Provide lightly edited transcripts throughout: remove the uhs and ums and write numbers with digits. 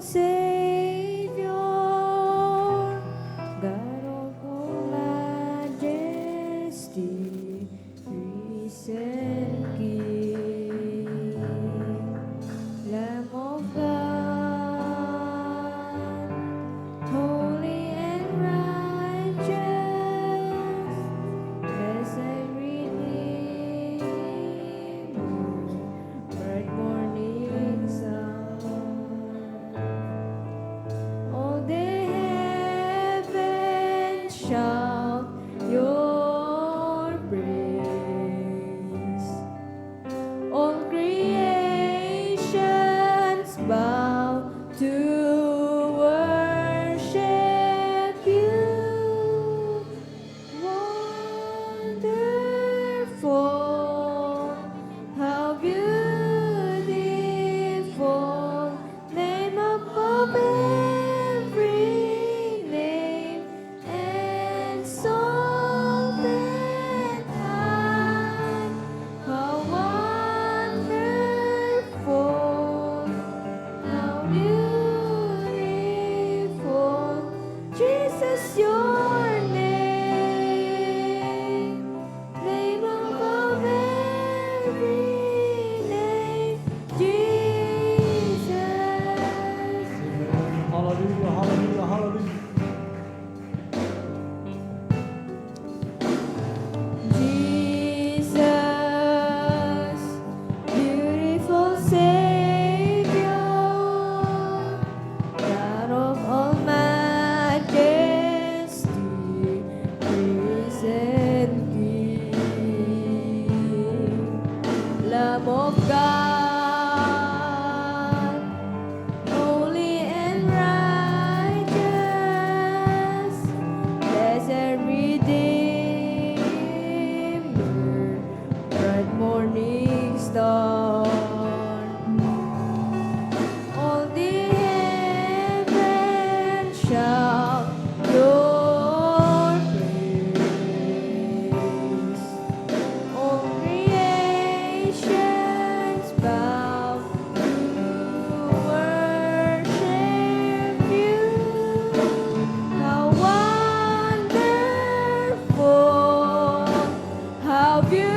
Savior, God of all majesty, risen King, Lamb of God, holy and righteous, blessed Redeemer, bright morning sun. All the heavens shout your praise. All creations bow to worship you. Wonderful, how beautiful, name above every name, exalted high. How wonderful, how beautiful, Jesus, your name, name above every name, Jesus. Hallelujah, hallelujah, hallelujah. Jesus, beautiful Savior, God of all majesty, risen King, Lamb of God, holy and righteous, blessed Redeemer, bright morning star. All the heavens shout your praise. All creations bow to worship you. How wonderful, how beautiful,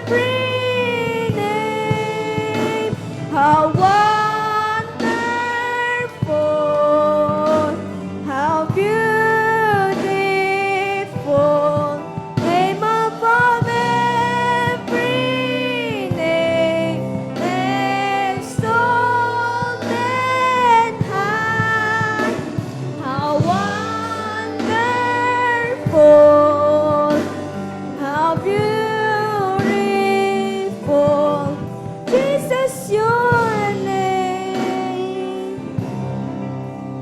every name. How wonderful, how beautiful, name above every name, exalted high. How wonderful, how beautiful, Jesus, your name,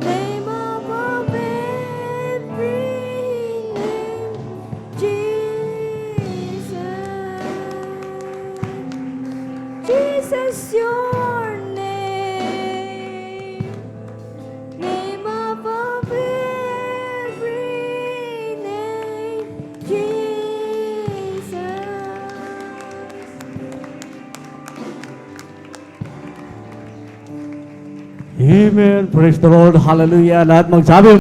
name above every name, Jesus, your name, name above every name, Jesus. Amen. Praise the Lord. Hallelujah. Lahat magsabi